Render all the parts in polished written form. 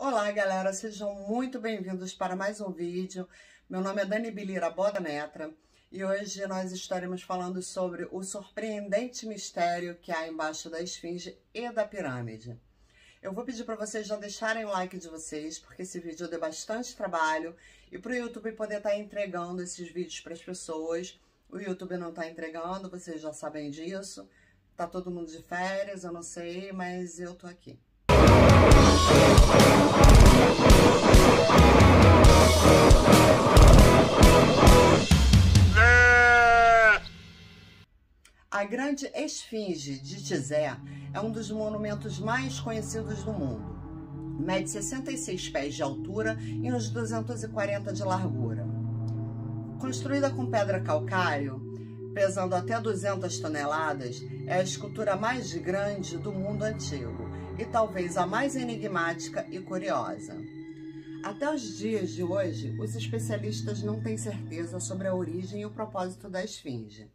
Olá, galera, sejam muito bem-vindos para mais um vídeo. Meu nome é Dani Bilira Bodanetra e hoje nós estaremos falando sobre o surpreendente mistério que há embaixo da esfinge e da pirâmide. Eu vou pedir para vocês já deixarem o like de vocês, porque esse vídeo deu bastante trabalho e para o YouTube poder estar entregando esses vídeos para as pessoas. O YouTube não está entregando, vocês já sabem disso. Tá todo mundo de férias, eu não sei, mas eu tô aqui. A Grande Esfinge de Gizé é um dos monumentos mais conhecidos do mundo. Mede 66 pés de altura e uns 240 de largura. Construída com pedra calcário, pesando até 200 toneladas, é a escultura mais grande do mundo antigo e talvez a mais enigmática e curiosa. Até os dias de hoje, os especialistas não têm certeza sobre a origem e o propósito da esfinge.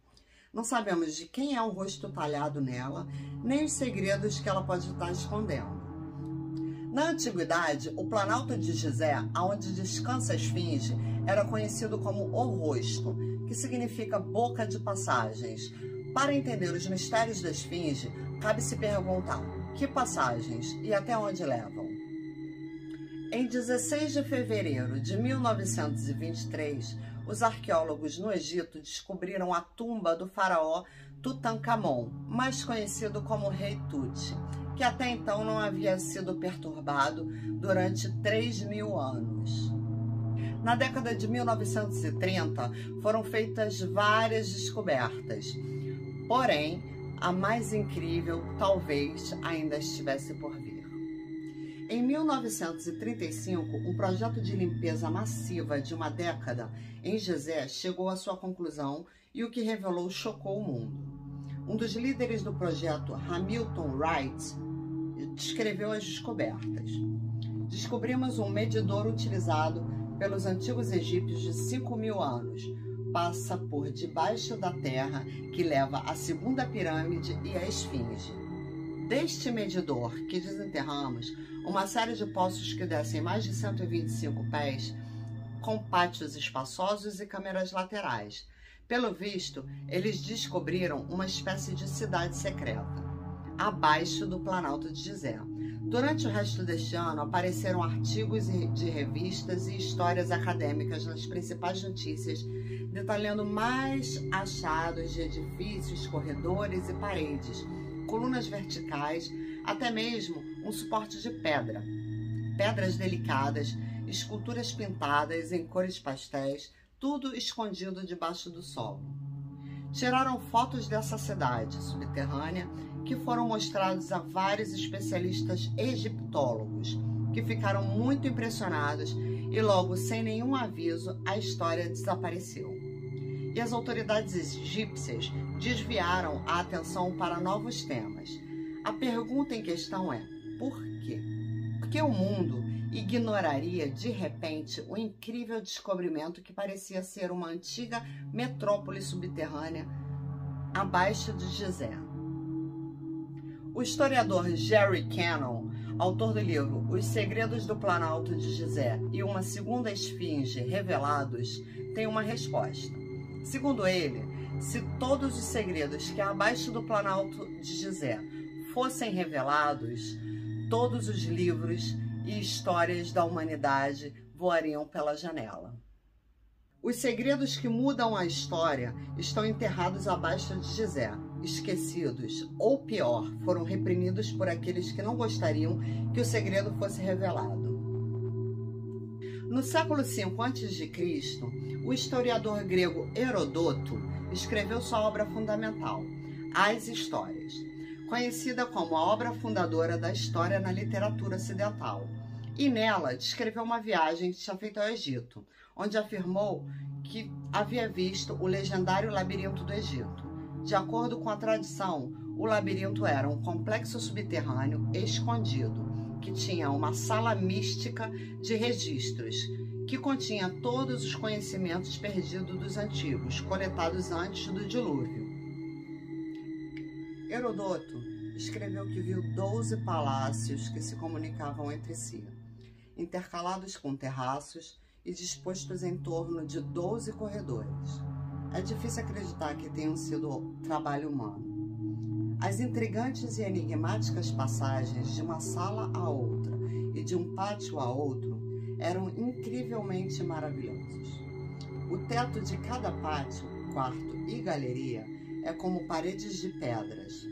Não sabemos de quem é o rosto talhado nela, nem os segredos que ela pode estar escondendo. Na antiguidade, o Planalto de Gizé, onde descansa a esfinge, era conhecido como o rosto, que significa boca de passagens. Para entender os mistérios da esfinge, cabe se perguntar que passagens e até onde levam. Em 16 de fevereiro de 1923, os arqueólogos no Egito descobriram a tumba do faraó Tutankhamon, mais conhecido como Rei Tut, que até então não havia sido perturbado durante 3.000 anos. Na década de 1930, foram feitas várias descobertas, porém, a mais incrível talvez ainda estivesse por vir. Em 1935, um projeto de limpeza massiva de uma década em Gizé chegou à sua conclusão e o que revelou chocou o mundo. Um dos líderes do projeto, Hamilton Wright, descreveu as descobertas. Descobrimos um medidor utilizado pelos antigos egípcios de 5.000 anos. Passa por debaixo da terra, que leva à segunda pirâmide e à esfinge. Deste medidor que desenterramos, uma série de poços que descem mais de 125 pés, com pátios espaçosos e câmeras laterais. Pelo visto, eles descobriram uma espécie de cidade secreta, abaixo do Planalto de Gizé. Durante o resto deste ano, apareceram artigos de revistas e histórias acadêmicas nas principais notícias, detalhando mais achados de edifícios, corredores e paredes, colunas verticais, até mesmo um suporte de pedra, pedras delicadas, esculturas pintadas em cores pastéis, tudo escondido debaixo do solo. Tiraram fotos dessa cidade subterrânea que foram mostrados a vários especialistas egiptólogos, que ficaram muito impressionados e logo, sem nenhum aviso, a história desapareceu. E as autoridades egípcias desviaram a atenção para novos temas. A pergunta em questão é: por quê? Por que o mundo ignoraria de repente o incrível descobrimento que parecia ser uma antiga metrópole subterrânea abaixo de Gizé? O historiador Jerry Cannon, autor do livro Os Segredos do Planalto de Gizé e uma Segunda Esfinge Revelados, tem uma resposta. Segundo ele, se todos os segredos que há abaixo do Planalto de Gizé fossem revelados, todos os livros e histórias da humanidade voariam pela janela. Os segredos que mudam a história estão enterrados abaixo de Gizé, esquecidos, ou pior, foram reprimidos por aqueles que não gostariam que o segredo fosse revelado. No século V a.C., o historiador grego Herodoto escreveu sua obra fundamental, As Histórias, conhecida como a obra fundadora da história na literatura ocidental. E nela descreveu uma viagem que tinha feito ao Egito, onde afirmou que havia visto o legendário labirinto do Egito. De acordo com a tradição, o labirinto era um complexo subterrâneo escondido, que tinha uma sala mística de registros, que continha todos os conhecimentos perdidos dos antigos, coletados antes do dilúvio. Herodoto escreveu que viu 12 palácios que se comunicavam entre si. intercalados com terraços e dispostos em torno de 12 corredores. É difícil acreditar que tenham sido trabalho humano. As intrigantes e enigmáticas passagens de uma sala a outra e de um pátio a outro eram incrivelmente maravilhosos. O teto de cada pátio, quarto e galeria é como paredes de pedras.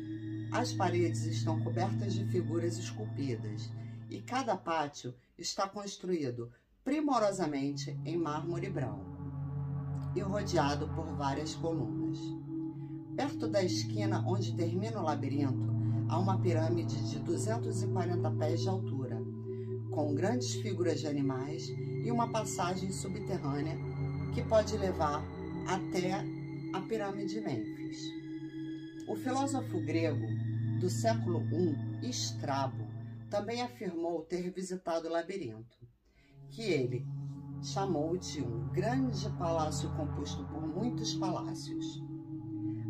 As paredes estão cobertas de figuras esculpidas e cada pátio está construído primorosamente em mármore branco e rodeado por várias colunas. Perto da esquina onde termina o labirinto, há uma pirâmide de 240 pés de altura, com grandes figuras de animais e uma passagem subterrânea que pode levar até a pirâmide de Mênfis. O filósofo grego do século I, Estrabo, também afirmou ter visitado o labirinto, que ele chamou de um grande palácio composto por muitos palácios.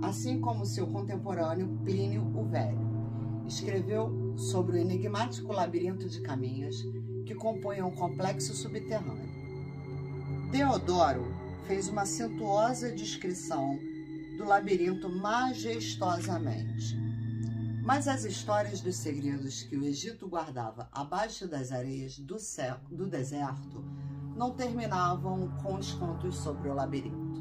Assim como seu contemporâneo Plínio o Velho escreveu sobre o enigmático labirinto de caminhos que compõe um complexo subterrâneo. Teodoro fez uma suntuosa descrição do labirinto majestosamente. Mas as histórias dos segredos que o Egito guardava abaixo das areias do deserto não terminavam com os contos sobre o labirinto.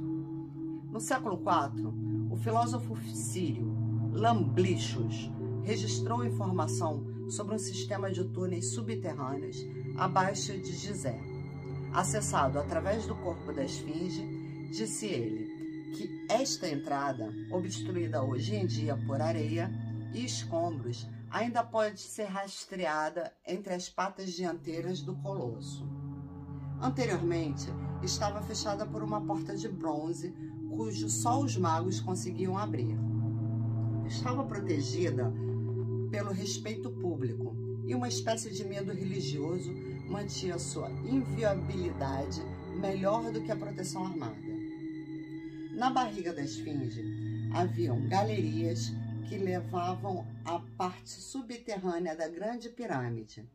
No século IV, o filósofo sírio Lamblichus registrou informação sobre um sistema de túneis subterrâneos abaixo de Gizé. Acessado através do corpo da esfinge, disse ele que esta entrada, obstruída hoje em dia por areia e escombros, ainda pode ser rastreada entre as patas dianteiras do colosso. Anteriormente, estava fechada por uma porta de bronze, cujo só os magos conseguiam abrir. Estava protegida pelo respeito público e uma espécie de medo religioso mantinha sua inviolabilidade melhor do que a proteção armada. Na barriga da esfinge haviam galerias que levavam à parte subterrânea da grande pirâmide.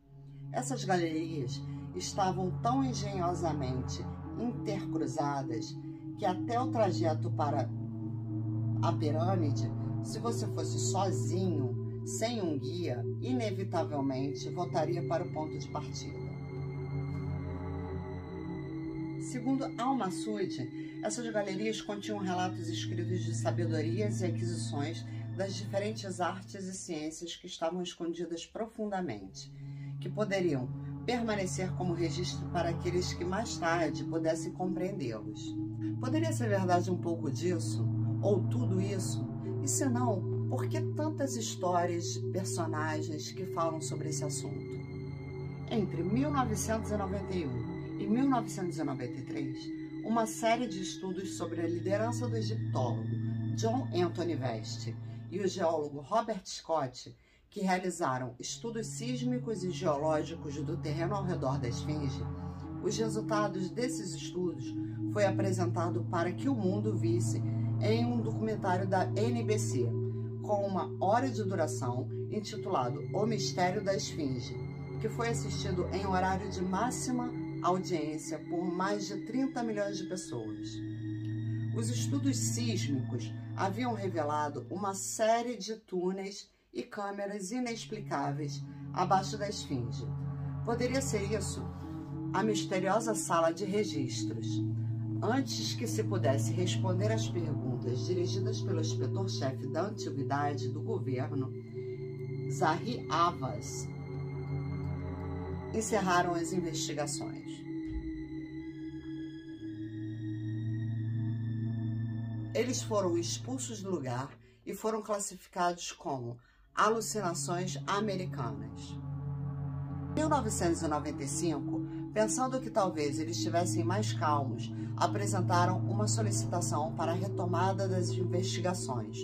Essas galerias estavam tão engenhosamente intercruzadas que até o trajeto para a pirâmide, se você fosse sozinho, sem um guia, inevitavelmente voltaria para o ponto de partida. Segundo Al-Masudi, essas galerias continham relatos escritos de sabedorias e aquisições das diferentes artes e ciências que estavam escondidas profundamente, que poderiam permanecer como registro para aqueles que mais tarde pudessem compreendê-los. Poderia ser verdade um pouco disso, ou tudo isso? E se não, por que tantas histórias, personagens que falam sobre esse assunto? Entre 1991 e 1993, uma série de estudos sobre a liderança do egiptólogo John Anthony Vest e o geólogo Robert Scott, que realizaram estudos sísmicos e geológicos do terreno ao redor da esfinge, os resultados desses estudos foi apresentado para que o mundo visse em um documentário da NBC, com 1 hora de duração, intitulado O Mistério da Esfinge, que foi assistido em horário de máxima audiência por mais de 30 milhões de pessoas. Os estudos sísmicos haviam revelado uma série de túneis e câmeras inexplicáveis abaixo da esfinge. Poderia ser isso a misteriosa sala de registros. Antes que se pudesse responder às perguntas dirigidas pelo inspetor-chefe da antiguidade do governo, Zahi Hawass, encerraram as investigações. Eles foram expulsos do lugar e foram classificados como alucinações americanas. Em 1995, pensando que talvez eles estivessem mais calmos, apresentaram uma solicitação para a retomada das investigações,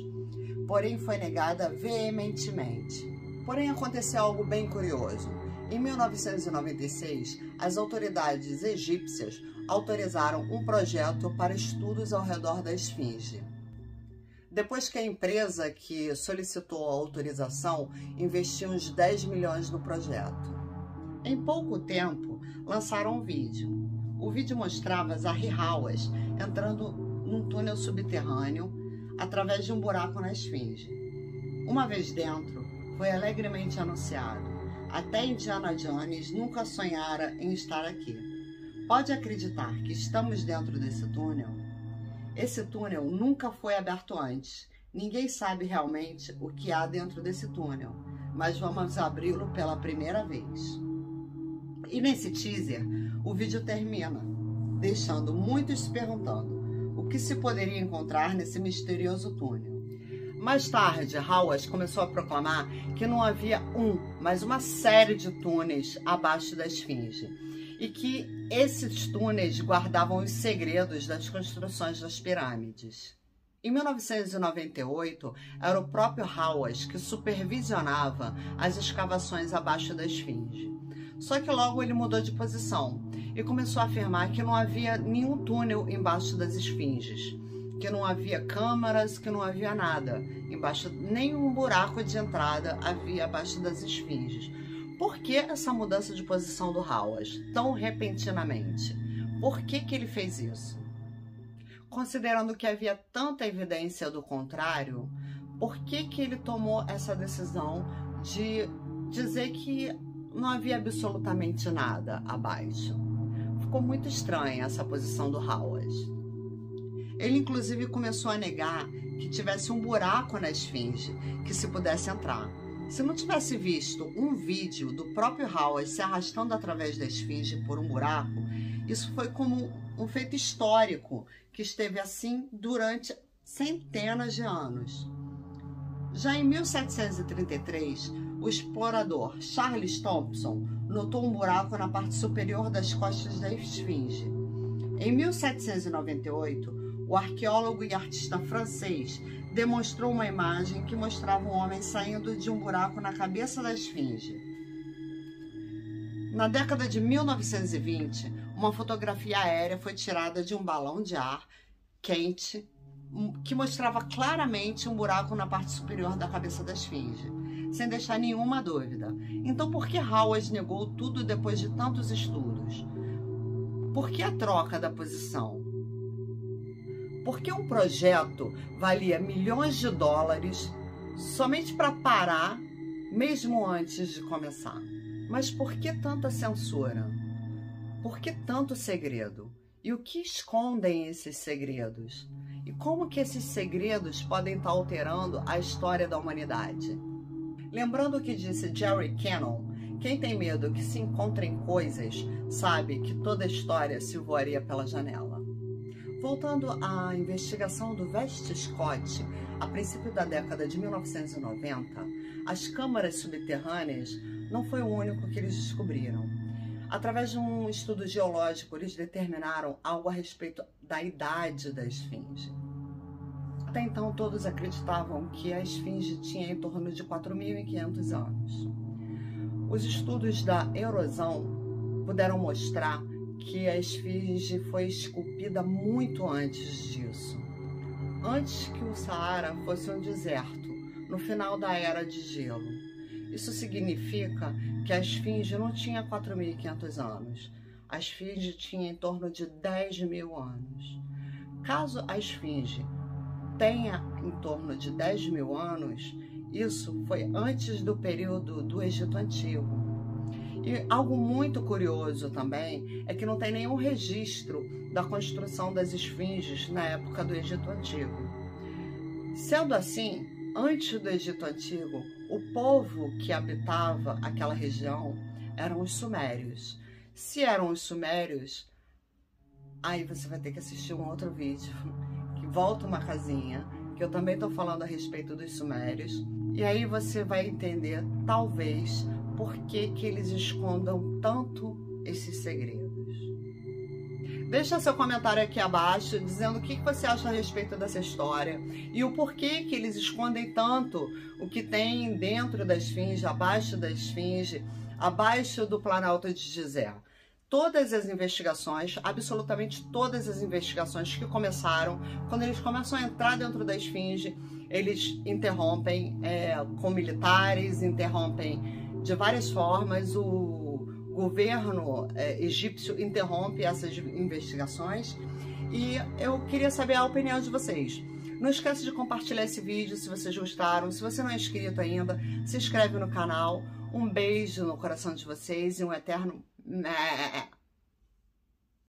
porém foi negada veementemente. Porém, aconteceu algo bem curioso. Em 1996, as autoridades egípcias autorizaram um projeto para estudos ao redor da esfinge. Depois que a empresa que solicitou a autorização investiu uns 10 milhões no projeto. Em pouco tempo, lançaram um vídeo. O vídeo mostrava Zahi Hawass entrando num túnel subterrâneo através de um buraco na esfinge. Uma vez dentro, foi alegremente anunciado: até Indiana Jones nunca sonhara em estar aqui. Pode acreditar que estamos dentro desse túnel? Esse túnel nunca foi aberto antes. Ninguém sabe realmente o que há dentro desse túnel, mas vamos abri-lo pela primeira vez. E nesse teaser, o vídeo termina, deixando muitos se perguntando o que se poderia encontrar nesse misterioso túnel. Mais tarde, Hawass começou a proclamar que não havia mas uma série de túneis abaixo da esfinge, e que esses túneis guardavam os segredos das construções das pirâmides. Em 1998, era o próprio Hawass que supervisionava as escavações abaixo da esfinge. Só que logo ele mudou de posição e começou a afirmar que não havia nenhum túnel embaixo das esfinges, que não havia câmaras, que não havia nada embaixo, nenhum buraco de entrada havia abaixo das esfinges. Por que essa mudança de posição do Hawass tão repentinamente? Por que ele fez isso? Considerando que havia tanta evidência do contrário, por que ele tomou essa decisão de dizer que não havia absolutamente nada abaixo? Ficou muito estranha essa posição do Hawass. Ele inclusive começou a negar que tivesse um buraco na esfinge que se pudesse entrar. Se não tivesse visto um vídeo do próprio Hawass se arrastando através da esfinge por um buraco, isso foi como um feito histórico que esteve assim durante centenas de anos. Já em 1733, o explorador Charles Thompson notou um buraco na parte superior das costas da esfinge. Em 1798, o arqueólogo e artista francês demonstrou uma imagem que mostrava um homem saindo de um buraco na cabeça da esfinge. Na década de 1920, uma fotografia aérea foi tirada de um balão de ar quente que mostrava claramente um buraco na parte superior da cabeça da esfinge, sem deixar nenhuma dúvida. Então, por que Hawass negou tudo depois de tantos estudos? Por que a troca da posição? Por que um projeto valia milhões de dólares somente para parar, mesmo antes de começar? Mas por que tanta censura? Por que tanto segredo? E o que escondem esses segredos? E como que esses segredos podem estar alterando a história da humanidade? Lembrando o que disse Jerry Cannon, quem tem medo que se encontrem coisas, sabe que toda a história se voaria pela janela. Voltando à investigação do Vest Scott, a princípio da década de 1990, as câmaras subterrâneas não foi o único que eles descobriram. Através de um estudo geológico, eles determinaram algo a respeito da idade da esfinge. Até então, todos acreditavam que a esfinge tinha em torno de 4.500 anos. Os estudos da erosão puderam mostrar que a esfinge foi esculpida muito antes disso. Antes que o Saara fosse um deserto, no final da Era de Gelo. Isso significa que a esfinge não tinha 4.500 anos. A esfinge tinha em torno de 10.000 anos. Caso a esfinge tenha em torno de 10.000 anos, isso foi antes do período do Egito Antigo. E algo muito curioso também é que não tem nenhum registro da construção das esfinges na época do Egito Antigo. Sendo assim, antes do Egito Antigo, o povo que habitava aquela região eram os sumérios. Se eram os sumérios, aí você vai ter que assistir um outro vídeo, que volta uma casinha, que eu também estou falando a respeito dos sumérios, e aí você vai entender, talvez, por que eles escondam tanto esses segredos. Deixa seu comentário aqui abaixo, dizendo o que você acha a respeito dessa história e o porquê que eles escondem tanto o que tem dentro da esfinge, abaixo da esfinge, abaixo do Planalto de Gizé. Todas as investigações, absolutamente todas as investigações que começaram, quando eles começam a entrar dentro da esfinge, eles interrompem com militares, interrompem de várias formas o governo egípcio interrompe essas investigações e eu queria saber a opinião de vocês. Não esqueça de compartilhar esse vídeo se vocês gostaram. Se você não é inscrito ainda, se inscreve no canal. Um beijo no coração de vocês e um eterno...